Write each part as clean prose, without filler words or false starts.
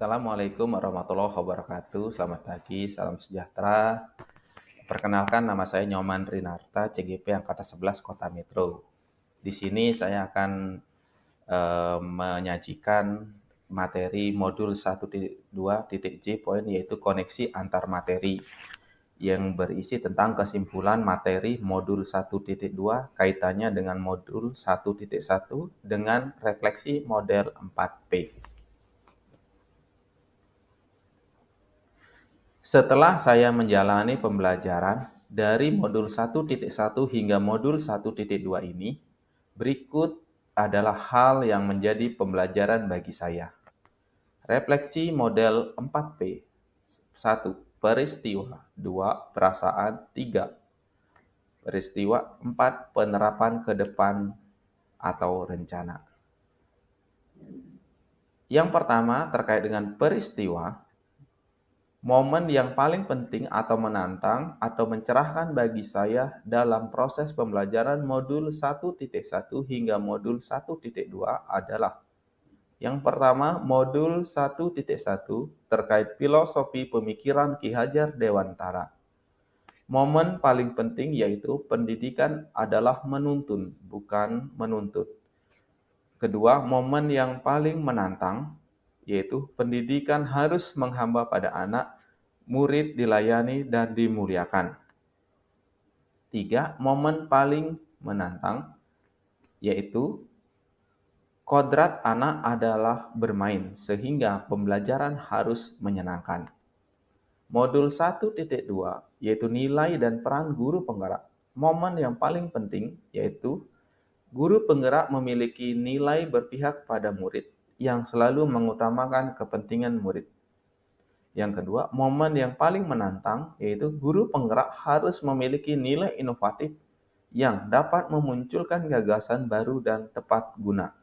Assalamualaikum warahmatullahi wabarakatuh. Selamat pagi, salam sejahtera. Perkenalkan, nama saya Nyoman Rinarta, CGP Angkatan 11 Kota Metro. Di sini saya akan menyajikan materi modul 1.2.J poin, yaitu koneksi antar materi, yang berisi tentang kesimpulan materi modul 1.2 kaitannya dengan modul 1.1 dengan refleksi model 4P. Setelah saya menjalani pembelajaran dari modul 1.1 hingga modul 1.2 ini, berikut adalah hal yang menjadi pembelajaran bagi saya. Refleksi model 4P. 1. Peristiwa. 2. Perasaan. 3. Peristiwa. 4. Penerapan ke depan atau rencana. Yang pertama terkait dengan peristiwa. Momen yang paling penting atau menantang atau mencerahkan bagi saya dalam proses pembelajaran modul 1.1 hingga modul 1.2 adalah yang pertama, modul 1.1 terkait filosofi pemikiran Ki Hajar Dewantara. Momen paling penting yaitu pendidikan adalah menuntun, bukan menuntut. Kedua, momen yang paling menantang yaitu pendidikan harus menghamba pada anak, murid dilayani dan dimuliakan. 3. Momen paling menantang yaitu kodrat anak adalah bermain sehingga pembelajaran harus menyenangkan. Modul 1.2 yaitu nilai dan peran guru penggerak. Momen yang paling penting yaitu guru penggerak memiliki nilai berpihak pada murid yang selalu mengutamakan kepentingan murid. Yang kedua, momen yang paling menantang yaitu guru penggerak harus memiliki nilai inovatif yang dapat memunculkan gagasan baru dan tepat guna.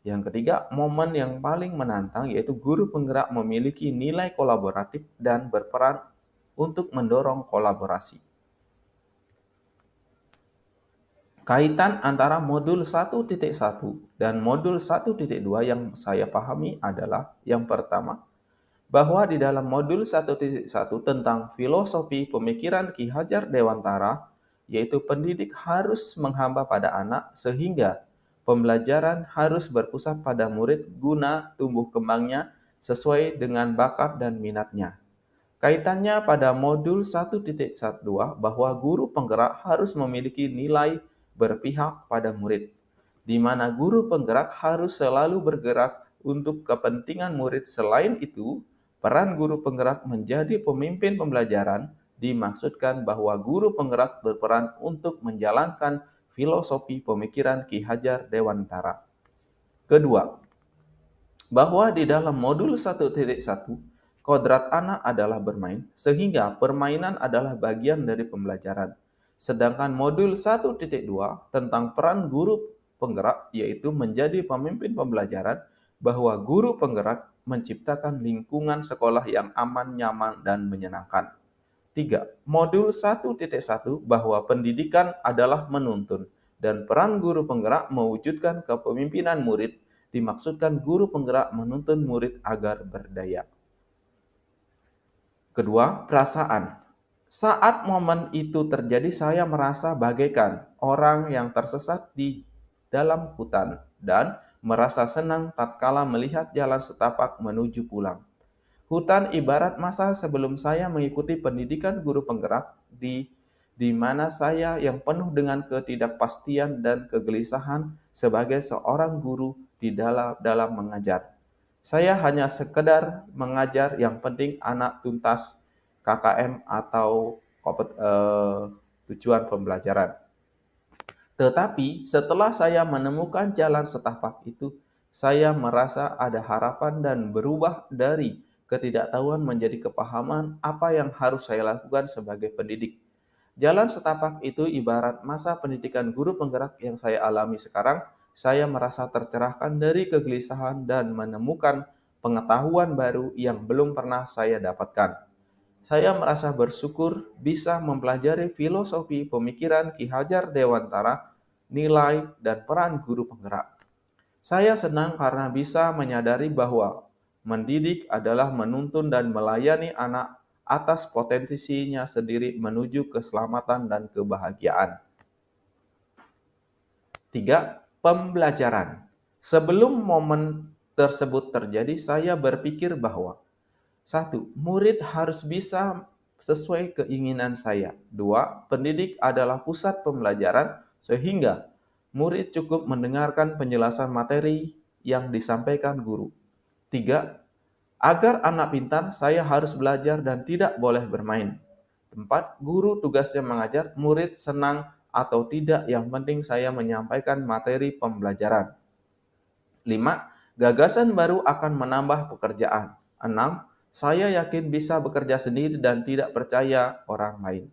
Yang ketiga, momen yang paling menantang yaitu guru penggerak memiliki nilai kolaboratif dan berperan untuk mendorong kolaborasi. Kaitan antara modul 1.1 dan modul 1.2 yang saya pahami adalah yang pertama, bahwa di dalam modul 1.1 tentang filosofi pemikiran Ki Hajar Dewantara, yaitu pendidik harus menghamba pada anak sehingga pembelajaran harus berpusat pada murid guna tumbuh kembangnya sesuai dengan bakat dan minatnya. Kaitannya pada modul 1.1 bahwa guru penggerak harus memiliki nilai berpihak pada murid, di mana guru penggerak harus selalu bergerak untuk kepentingan murid. Selain itu, peran guru penggerak menjadi pemimpin pembelajaran dimaksudkan bahwa guru penggerak berperan untuk menjalankan filosofi pemikiran Ki Hajar Dewantara. Kedua, bahwa di dalam modul 1.1 kodrat anak adalah bermain, sehingga permainan adalah bagian dari pembelajaran. Sedangkan modul 1.2 tentang peran guru penggerak yaitu menjadi pemimpin pembelajaran, bahwa guru penggerak menciptakan lingkungan sekolah yang aman, nyaman, dan menyenangkan. 3. Modul 1.1 bahwa pendidikan adalah menuntun dan peran guru penggerak mewujudkan kepemimpinan murid, dimaksudkan guru penggerak menuntun murid agar berdaya. Kedua, perasaan. Saat momen itu terjadi, saya merasa bagaikan orang yang tersesat di dalam hutan dan merasa senang tatkala melihat jalan setapak menuju pulang. Hutan ibarat masa sebelum saya mengikuti pendidikan guru penggerak di mana saya yang penuh dengan ketidakpastian dan kegelisahan sebagai seorang guru di dalam mengajar. Saya hanya sekedar mengajar, yang penting anak tuntas KKM atau tujuan pembelajaran. Tetapi setelah saya menemukan jalan setapak itu, saya merasa ada harapan dan berubah dari ketidaktahuan menjadi kepahaman apa yang harus saya lakukan sebagai pendidik. Jalan setapak itu ibarat masa pendidikan guru penggerak yang saya alami sekarang. Saya merasa tercerahkan dari kegelisahan dan menemukan pengetahuan baru yang belum pernah saya dapatkan. Saya merasa bersyukur bisa mempelajari filosofi pemikiran Ki Hajar Dewantara, nilai dan peran guru penggerak. Saya senang karena bisa menyadari bahwa Mendidik adalah menuntun dan melayani anak atas potensinya sendiri menuju keselamatan dan kebahagiaan. 3. Pembelajaran. Sebelum momen tersebut terjadi, saya berpikir bahwa 1. Murid harus bisa sesuai keinginan saya. 2. Pendidik adalah pusat pembelajaran sehingga murid cukup mendengarkan penjelasan materi yang disampaikan guru. 3. Agar anak pintar, saya harus belajar dan tidak boleh bermain. 4. Guru tugasnya mengajar, murid senang atau tidak, yang penting saya menyampaikan materi pembelajaran. 5. Gagasan baru akan menambah pekerjaan. 6. Saya yakin bisa bekerja sendiri dan tidak percaya orang lain.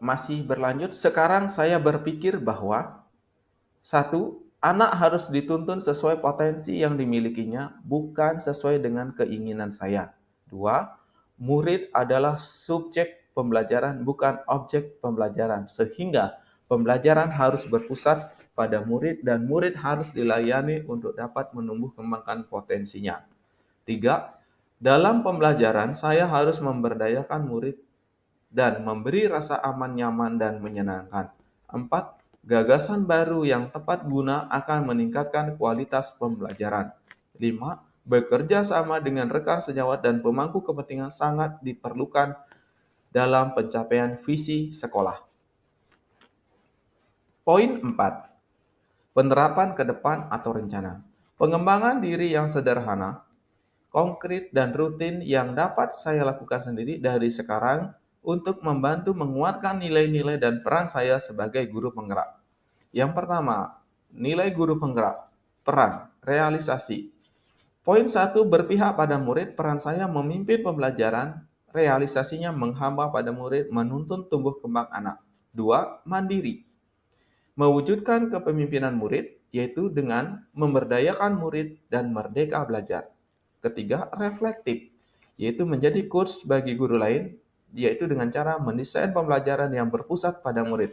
Masih berlanjut, sekarang saya berpikir bahwa 1. Anak harus dituntun sesuai potensi yang dimilikinya, bukan sesuai dengan keinginan saya. 2. Murid adalah subjek pembelajaran, bukan objek pembelajaran, sehingga pembelajaran harus berpusat pada murid dan murid harus dilayani untuk dapat menumbuh kembangkan potensinya. 3. Dalam pembelajaran, saya harus memberdayakan murid dan memberi rasa aman, nyaman, dan menyenangkan. 4. Gagasan baru yang tepat guna akan meningkatkan kualitas pembelajaran. 5. Bekerja sama dengan rekan sejawat dan pemangku kepentingan sangat diperlukan dalam pencapaian visi sekolah. Poin 4. Penerapan ke depan atau rencana. Pengembangan diri yang sederhana, konkret, dan rutin yang dapat saya lakukan sendiri dari sekarang untuk membantu menguatkan nilai-nilai dan peran saya sebagai guru penggerak. Yang pertama, nilai guru penggerak, peran, realisasi. Poin 1, berpihak pada murid, peran saya memimpin pembelajaran, realisasinya menghamba pada murid, menuntun tumbuh kembang anak. 2, mandiri. Mewujudkan kepemimpinan murid, yaitu dengan memberdayakan murid dan merdeka belajar. Ketiga, reflektif, yaitu menjadi coach bagi guru lain, yaitu dengan cara mendesain pembelajaran yang berpusat pada murid.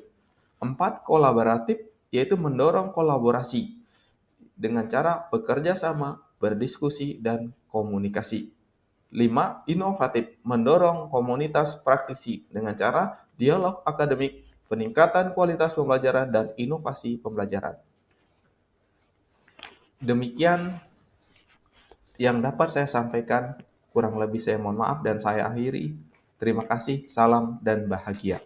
4, kolaboratif, yaitu mendorong kolaborasi dengan cara bekerja sama, berdiskusi, dan komunikasi. 5, inovatif, mendorong komunitas praktisi dengan cara dialog akademik, peningkatan kualitas pembelajaran, dan inovasi pembelajaran. Demikian yang dapat saya sampaikan, kurang lebih saya mohon maaf dan saya akhiri. Terima kasih, salam dan bahagia.